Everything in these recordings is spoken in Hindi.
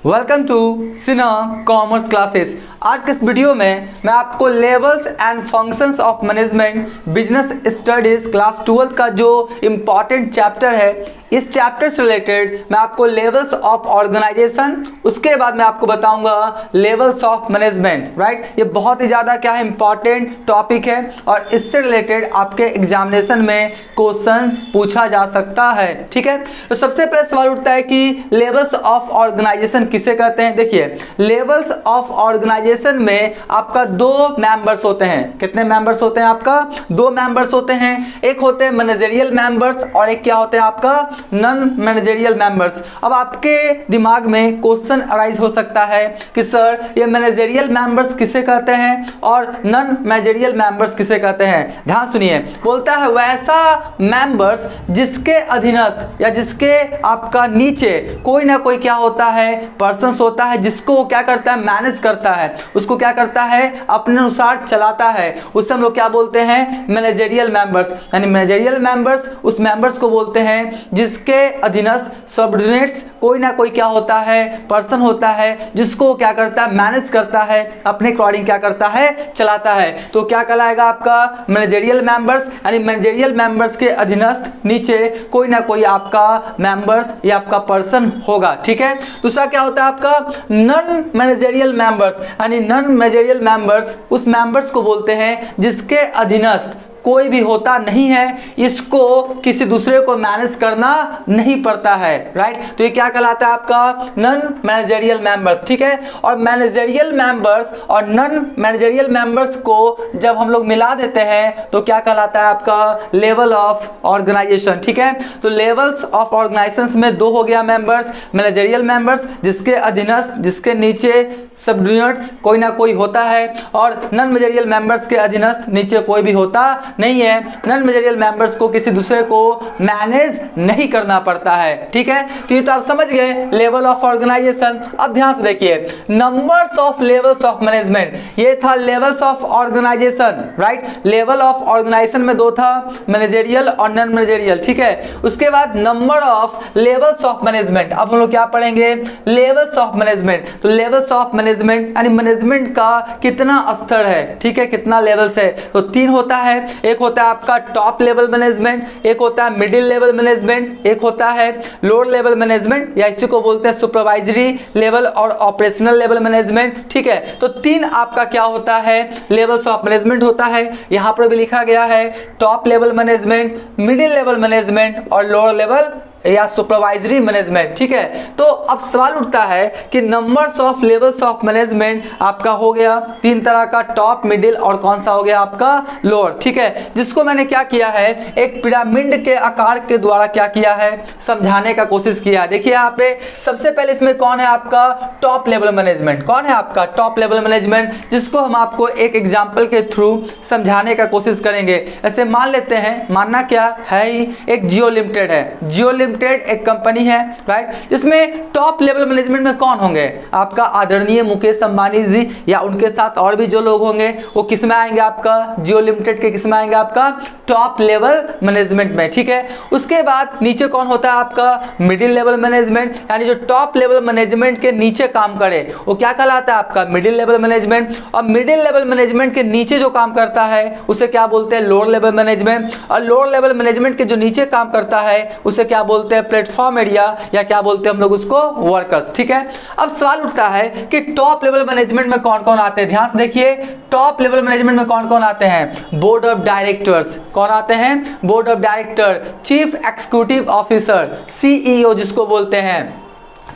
Welcome to Sinha commerce classes. आज के इस वीडियो में मैं आपको levels and functions of management business studies class 12 का जो इम्पॉर्टेंट चैप्टर है, इस चैप्टर से रिलेटेड मैं आपको लेवल्स ऑफ ऑर्गेनाइजेशन, उसके बाद मैं आपको बताऊंगा लेवल्स ऑफ मैनेजमेंट। राइट, ये बहुत ही ज़्यादा क्या है, इंपॉर्टेंट टॉपिक है और इससे रिलेटेड आपके एग्जामिनेशन में क्वेश्चन पूछा जा सकता है। ठीक है, तो सबसे पहले सवाल उठता है कि लेवल्स ऑफ ऑर्गेनाइजेशन किसे कहते हैं। देखिए, लेवल्स ऑफ ऑर्गेनाइजेशन में आपका दो मेंबर्स होते हैं। कितने मेंबर्स होते हैं? आपका दो मेंबर्स होते हैं। एक होते हैं मैनेजरियल मेंबर्स और एक क्या होते हैं आपका नॉन मैनेजरियल मेंबर्स। अब आपके दिमाग में क्वेश्चन अराइज हो सकता है कि सर ये मैनेजरियल मेंबर्स किसे कहते हैं और नॉन मैनेजरियल मेंबर्स किसे कहते हैं। ध्यान सुनिए, बोलता है वैसा मेंबर्स जिसके अधीनस्थ या जिसके आपका नीचे कोई ना कोई क्या होता है, पर्सन होता है, जिसको वो क्या करता है, मैनेज करता है, उसको क्या करता है, अपने अनुसार चलाता है। उससे हम लोग क्या बोलते हैं, मैनेजरियल मेंबर्स। यानी मैनेजरियल मेंबर्स उस मेंबर्स को बोलते हैं जिसके अधीनस्थ सबऑर्डिनेट्स कोई ना कोई क्या होता है, पर्सन होता है, जिसको क्या करता है, मैनेज करता है, अपने अकॉर्डिंग क्या करता है, चलाता है। तो क्या कहलाएगा आपका मैनेजरियल मेंबर्स। यानी मैनेजरियल मेंबर्स के अधीनस्थ नीचे कोई ना कोई आपका मेंबर्स या आपका पर्सन होगा। ठीक है, दूसरा क्या होता है आपका नॉन मैनेजरियल मेंबर्स। यानी नॉन मैनेजरियल मेंबर्स उस मेंबर्स को बोलते हैं जिसके अधीनस्थ कोई भी होता नहीं है, इसको किसी दूसरे को मैनेज करना नहीं पड़ता है। राइट, तो ये क्या कहलाता है आपका नॉन मैनेजरियल मेंबर्स। ठीक है, और मैनेजरियल मेंबर्स और नॉन मैनेजरियल मेंबर्स को जब हम लोग मिला देते हैं तो क्या कहलाता है आपका लेवल ऑफ ऑर्गेनाइजेशन। ठीक है, तो लेवल्स ऑफ ऑर्गेनाइजेशन में दो हो गया मेंबर्स, मैनेजरियल मेंबर्स जिसके अधीनस्थ, जिसके नीचे सबऑर्डिनेट्स कोई ना कोई होता है, और नॉन मैनेजरियल मेंबर्स के अधीनस्थ नीचे कोई भी होता नहीं है। नॉन मैनेजरियल मेंबर्स को किसी दूसरे को मैनेज नहीं करना पड़ता है। ठीक है, तो ये तो आप समझ गए लेवल ऑफ ऑर्गेनाइजेशन। अब ध्यान से देखिए, numbers of levels of management, ये था levels of organisation. Right, level of organisation में दो था, मैनेजरियल और नॉन मैनेजरियल। ठीक है, उसके बाद number of levels of management. अब हम लोग क्या पढ़ेंगे, लेवल्स ऑफ मैनेजमेंट। तो लेवल्स ऑफ मैनेजमेंट यानी मैनेजमेंट का कितना स्तर है। ठीक है, कितना लेवल्स है, तो तीन होता है। एक होता है आपका टॉप लेवल मैनेजमेंट, एक होता है मिडिल लेवल मैनेजमेंट, एक होता है लोअर लेवल मैनेजमेंट या इसी को बोलते हैं सुपरवाइजरी लेवल और ऑपरेशनल लेवल मैनेजमेंट। ठीक है, तो तीन आपका क्या होता है, लेवल्स ऑफ मैनेजमेंट होता है। यहां पर भी लिखा गया है top level management, middle level management और लोअर लेवल या सुपरवाइजरी मैनेजमेंट। ठीक है, तो अब सवाल उठता है कि numbers of levels of management आपका हो गया तीन तरह का, टॉप, मिडिल और कौन सा हो गया आपका लोअर। ठीक है, जिसको मैंने क्या किया है, एक पिरामिड के आकार के द्वारा क्या किया है, समझाने का कोशिश किया। देखिए यहाँ पे सबसे पहले इसमें कौन है आपका टॉप लेवल मैनेजमेंट। कौन है आपका टॉप लेवल मैनेजमेंट, जिसको हम आपको एक एग्जाम्पल के थ्रू समझाने का कोशिश करेंगे। ऐसे मान लेते हैं, मानना क्या है ही, एक जियो लिमिटेड है। जियो लिमिटेड एक कंपनी है, राइट, जिसमें टॉप लेवल मैनेजमेंट में कौन होंगे, आपका आदरणीय मुकेश अंबानी जी या उनके साथ और भी जो लोग होंगे वो किस में आएंगे, आपका जियो लिमिटेड के किस में आएंगे, आपका टॉप लेवल मैनेजमेंट में। ठीक है, उसके बाद नीचे कौन होता है आपका मिडिल लेवल मैनेजमेंट। यानी जो टॉप लेवल मैनेजमेंट के नीचे काम करे वो क्या कहलाता है आपका मिडिल लेवल मैनेजमेंट। और मिडिल लेवल मैनेजमेंट के नीचे जो काम करता है उसे क्या बोलते हैं, लोअर लेवल मैनेजमेंट। और लोअर लेवल मैनेजमेंट के जो नीचे काम करता है उसे क्या बोलते हैं, प्लेटफॉर्म एरिया या क्या बोलते हैं हम लोग उसको, वर्कर्स। ठीक है, अब सवाल उठता है कि टॉप लेवल मैनेजमेंट में कौन कौन आते हैं। ध्यान से देखिए, टॉप लेवल मैनेजमेंट में कौन कौन आते हैं, बोर्ड ऑफ डायरेक्टर्स। कौन आते हैं, board of director, chief executive officer, CEO जिसको बोलते हैं,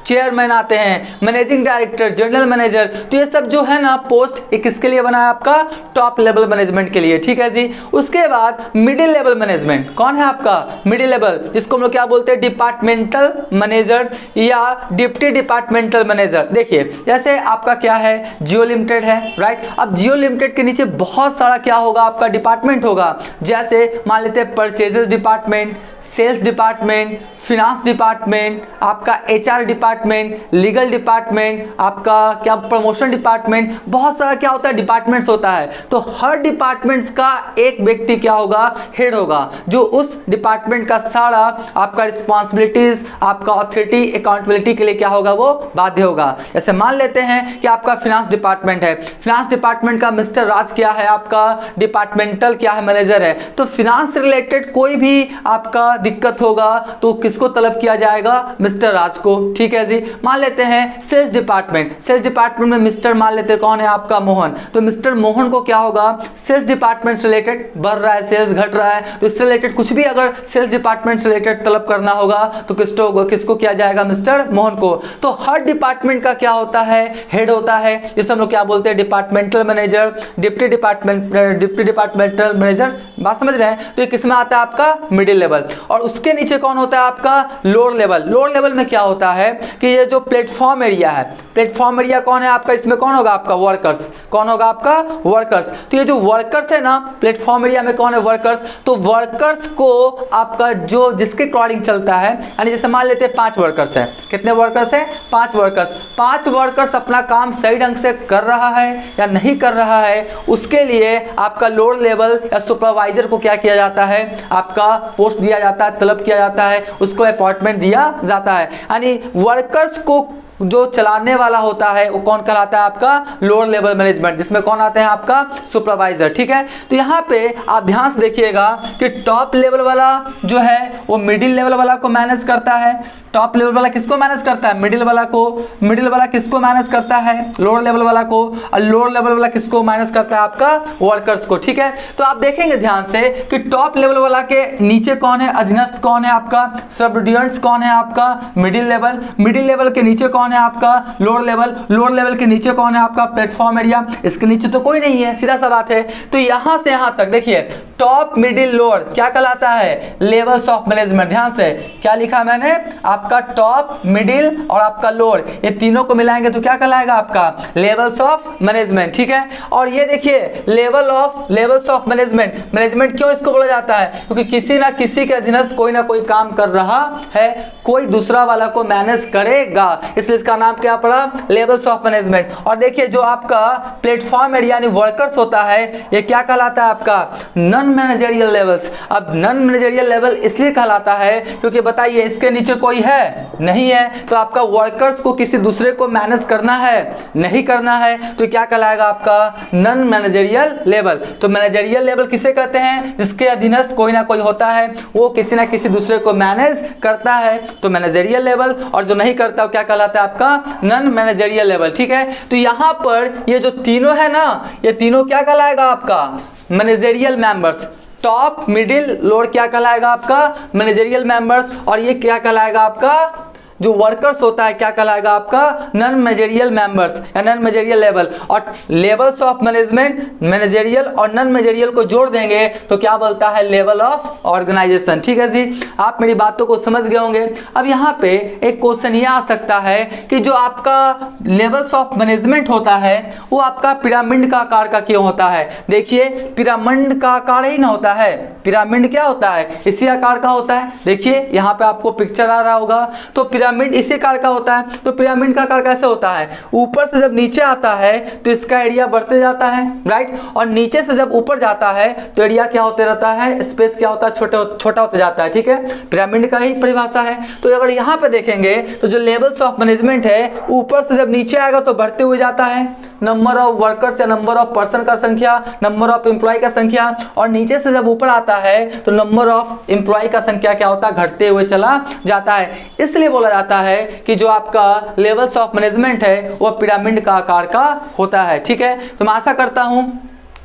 चेयरमैन आते हैं, मैनेजिंग डायरेक्टर, जनरल मैनेजर। तो ये सब जो है ना पोस्ट एक किसके लिए बना है, आपका टॉप लेवल मैनेजमेंट के लिए। ठीक है जी, उसके बाद मिडिल लेवल मैनेजमेंट। कौन है आपका मिडिल लेवल, जिसको हम लोग क्या बोलते हैं, डिपार्टमेंटल मैनेजर या डिप्टी डिपार्टमेंटल मैनेजर। देखिए जैसे आपका क्या है, जियो लिमिटेड है, राइट। अब जियो लिमिटेड के नीचे बहुत सारा क्या होगा, आपका डिपार्टमेंट होगा। जैसे मान लेते हैं purchases department, sales department, finance department, आपका HR डिपार्टमेंट, लीगल डिपार्टमेंट, आपका क्या प्रमोशन डिपार्टमेंट, बहुत सारा क्या होता है डिपार्टमेंट्स होता है। तो हर डिपार्टमेंट्स का एक व्यक्ति क्या होगा, हेड होगा, जो उस डिपार्टमेंट का सारा आपका रिस्पॉन्सिबिलिटीज, आपका ऑथोरिटी, अकाउंटेबिलिटी के लिए क्या होगा, वो बाध्य होगा। जैसे मान लेते हैं कि आपका फिनांस डिपार्टमेंट है, फिनांस डिपार्टमेंट का मिस्टर राज क्या है, आपका डिपार्टमेंटल क्या है, मैनेजर है। तो फिनांस से रिलेटेड कोई भी आपका दिक्कत होगा तो किसको तलब किया जाएगा, मिस्टर राज को। ठीक है जी। मान लेते हैं सेल्स डिपार्टमेंट, सेल्स डिपार्टमेंट में मिस्टर मान लेते हैं कौन है, आपका मोहन। तो मिस्टर मोहन को क्या होगा, सेल्स डिपार्टमेंट से रिलेटेड, बढ़ रहा है सेल्स, घट रहा है, तो इससे रिलेटेड कुछ भी अगर सेल्स डिपार्टमेंट से रिलेटेड तलब करना होगा तो किसको किया जाएगा, मिस्टर मोहन को। तो हर डिपार्टमेंट का क्या होता है, हेड होता है, जिसे हम लोग क्या बोलते हैं, departmental manager, deputy departmental manager. बात समझ रहे हैं। तो ये किसमें आता है, आपका मिडिल लेवल। और उसके नीचे कौन होता है, आपका लोअर लेवल। लोअर लेवल में क्या होता है कि ये जो प्लेटफॉर्म एरिया है, प्लेटफॉर्म एरिया कौन है आपका, इसमें कौन होगा, आपका वर्कर्स। कौन होगा, आपका वर्कर्स। तो ये जो वर्कर्स है ना, प्लेटफॉर्म एरिया में कौन है, वर्कर्स। तो वर्कर्स को आपका जो जिसके अकॉर्डिंग चलता है, यानी जैसे मान लेते हैं 5 वर्कर्स है। कितने वर्कर्स है, 5 वर्कर्स। 5 वर्कर्स अपना काम सही ढंग से कर रहा है या नहीं कर रहा है, उसके लिए आपका लोअर लेवल या सुपरवाइजर को क्या किया जाता है, आपका पोस्ट दिया जाता है, तलब किया जाता है, उसको अपॉइंटमेंट दिया जाता है। यानी वर्कर्स को जो चलाने वाला होता है वो कौन कहलाता है, आपका लोअर लेवल मैनेजमेंट, जिसमें कौन आते हैं, आपका सुपरवाइजर। ठीक है। तो यहाँ पे आप ध्यान से देखिएगा कि टॉप लेवल वाला जो है वो मिडिल लेवल वाला को मैनेज करता है। टॉप लेवल वाला किसको मैनेज करता है, मिडिल वाला को। मिडिल वाला किसको मैनेज करता है, लोअर लेवल वाला को। और लोअर लेवल वाला किसको मैनेज करता है, आपका वर्कर्स को। ठीक है। तो आप देखेंगे ध्यान से कि टॉप लेवल वाला के नीचे कौन है, अधीनस्थ कौन है, आपका सबऑर्डिनेट्स कौन है, आपका मिडिल लेवल। मिडिल लेवल के नीचे कौन है, आपका लोअर लेवल। लोअर लेवल के नीचे कौन है, आपका प्लेटफॉर्म एरिया। इसके नीचे तो कोई नहीं है, सीधा सा बात है। तो यहां से यहां तक देखिए, टॉप मिडिल लोअर क्या कहलाता है, लेवल्स ऑफ मैनेजमेंट। ध्यान से क्या लिखा मैंने, आपका टॉप मिडिल और आपका लोअर, ये तीनों को मिलाएंगे तो क्या कहलाएगा, आपका लेवल्स ऑफ मैनेजमेंट। ठीक है। और ये देखिए लेवल्स ऑफ मैनेजमेंट। मैनेजमेंट क्यों इसको बोला जाता है, क्योंकि किसी ना किसी के अधीनस्थ कोई ना कोई काम कर रहा है, कोई दूसरा वाला को मैनेज करेगा, इसलिए इसका नाम क्या पड़ा, लेवल्स ऑफ मैनेजमेंट। और देखिए जो आपका प्लेटफॉर्म एरिया यानी वर्कर्स होता है, ये क्या कहलाता है, आपका नॉन मैनेजरियल लेवल्स। अब नॉन मैनेजरियल लेवल इसलिए कहलाता है क्योंकि बताइए इसके नीचे कोई है नहीं है, तो आपका वर्कर्स को किसी दूसरे को मैनेज करना है, नहीं करना है, तो क्या कहलाएगा, आपका नॉन मैनेजरियल लेवल। तो मैनेजरियल लेवल किसे कहते हैं, जिसके अधीनस्थ कोई ना कोई होता है, वो किसी ना किसी दूसरे को मैनेज करता है, तो मैनेजरियल लेवल। और जो नहीं करता वो क्या कहलाता है, आपका नॉन मैनेजरियल लेवल। ठीक है। तो यहां पर ये जो तीनों है ना, ये तीनों क्या कहलाएगा, आपका managerial members. Top middle lower क्या कहलाएगा, आपका मैनेजरियल मेंबर्स। और ये क्या कहलाएगा, आपका जो वर्कर्स होता है क्या कहलाएगा, आपका नॉन मैनेजरियल मेंबर्स या नॉन मैनेजरियल लेवल। और लेवल्स ऑफ मैनेजमेंट, मैनेजरियल और नॉन मैनेजरियल को जोड़ देंगे तो क्या बोलता है, लेवल ऑफ ऑर्गेनाइजेशन। ठीक है जी। आप मेरी बातों को समझ गए होंगे। अब यहाँ पे एक क्वेश्चन ये आ सकता है कि जो आपका लेवल्स ऑफ मैनेजमेंट होता है वो आपका पिरामिड का आकार का क्यों होता है। देखिए पिरामिड का आकार ही ना होता है, पिरामिड क्या होता है, इसी आकार का होता है। देखिए यहाँ पे आपको पिक्चर आ रहा होगा, तो पिरामिड इसी आकार का होता है। तो पिरामिड का आकार कैसे होता है, ऊपर से जब नीचे आता है तो इसका एरिया बढ़ते जाता है, राइट। और नीचे से जब ऊपर जाता है तो एरिया क्या होते रहता है, स्पेस क्या होता है, छोटा होते जाता है। ठीक है। पिरामिड का ही परिभाषा है। तो अगर यहाँ पे देखेंगे तो जो लेवल्स ऑफ मैनेजमेंट है, ऊपर से जब नीचे आएगा तो बढ़ते हुए जाता है, नंबर ऑफ वर्कर्स या नंबर ऑफ पर्सन का संख्या, नंबर ऑफ एम्प्लॉय का संख्या। और नीचे से जब ऊपर आता है तो नंबर ऑफ एम्प्लॉय का संख्या क्या होता है, घटते हुए चला जाता है। इसलिए बोला जाता है कि जो आपका लेवल्स ऑफ मैनेजमेंट है वो पिरामिड का आकार का होता है। ठीक है। तो मैं आशा करता हूं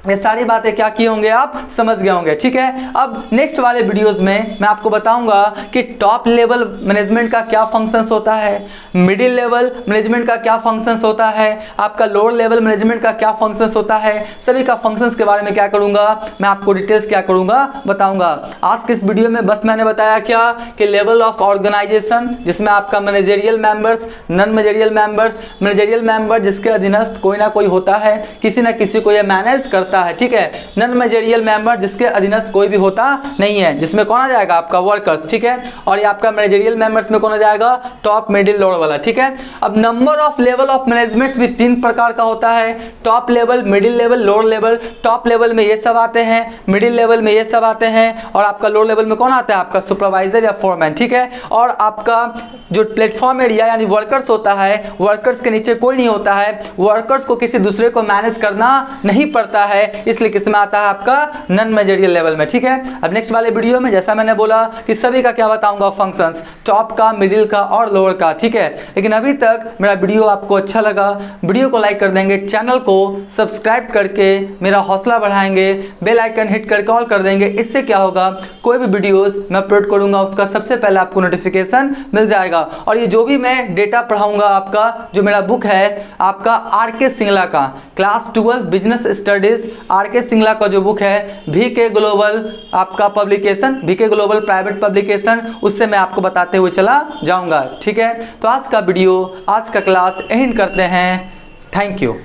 ये सारी बातें क्या की होंगे, आप समझ गए होंगे। ठीक है। अब नेक्स्ट वाले वीडियोस में मैं आपको बताऊंगा कि टॉप लेवल मैनेजमेंट का क्या फंक्शंस होता है, मिडिल लेवल मैनेजमेंट का क्या फंक्शंस होता है, आपका लोअर लेवल मैनेजमेंट का क्या फंक्शंस होता है। सभी का फंक्शंस के बारे में क्या करूंगा, मैं आपको डिटेल्स क्या करूंगा, बताऊंगा। आज के इस वीडियो में बस मैंने बताया क्या कि लेवल ऑफ ऑर्गेनाइजेशन, जिसमें आपका managerial members, non managerial members, managerial member जिसके अधीनस्थ कोई ना कोई होता है, किसी ना किसी को ये मैनेज करता करता है, ठीक है। नॉन मैनेजरियल मेंबर जिसके अधीनस्थ कोई भी होता नहीं है, जिसमें कौन आ जाएगा आपका वर्कर्स, ठीक है। और ये आपका मैनेजरियल मेंबर्स में कौन आ जाएगा, टॉप मिडिल लोअर वाला, ठीक है। अब number of level of management भी 3 प्रकार का होता है, top level, middle level, lower level. Top level में ये सब आते हैं, मिडिल लेवल में ये सब आते हैं, और आपका लोअर लेवल में कौन आता है, आपका सुपरवाइजर या फोरमैन, ठीक है। और आपका जो प्लेटफॉर्म एरिया यानी वर्कर्स होता है, वर्कर्स के नीचे कोई नहीं होता है, वर्कर्स को किसी दूसरे को मैनेज करना नहीं पड़ता है, इसलिए किसमें आता है आपका नॉन मैनेजरियल लेवल में, ठीक है। अब नेक्स्ट वाले वीडियो में जैसा मैंने बोला कि सभी का क्या बताऊंगा फंक्शंस, टॉप का, मिडिल का और लोअर का, ठीक है। लेकिन अभी तक मेरा वीडियो आपको अच्छा लगा, वीडियो को लाइक कर देंगे, चैनल को सब्सक्राइब करके मेरा हौसला बढ़ाएंगे, बेल आइकन हिट करके ऑल कर देंगे। इससे क्या होगा, कोई भी वीडियोस मैं अपलोड करूंगा उसका सबसे पहले आपको नोटिफिकेशन मिल जाएगा। और ये जो भी मैं डेटा पढ़ाऊंगा, आपका जो मेरा बुक है आपका आर.के. सिंगला का class 12 business studies, R K. Singla का जो बुक है वी.के. ग्लोबल आपका publication, V K. Global private publication, उससे मैं आपको बताते हुए चला जाऊंगा, ठीक है। तो आज का वीडियो, आज का क्लास एंड करते हैं। Thank you.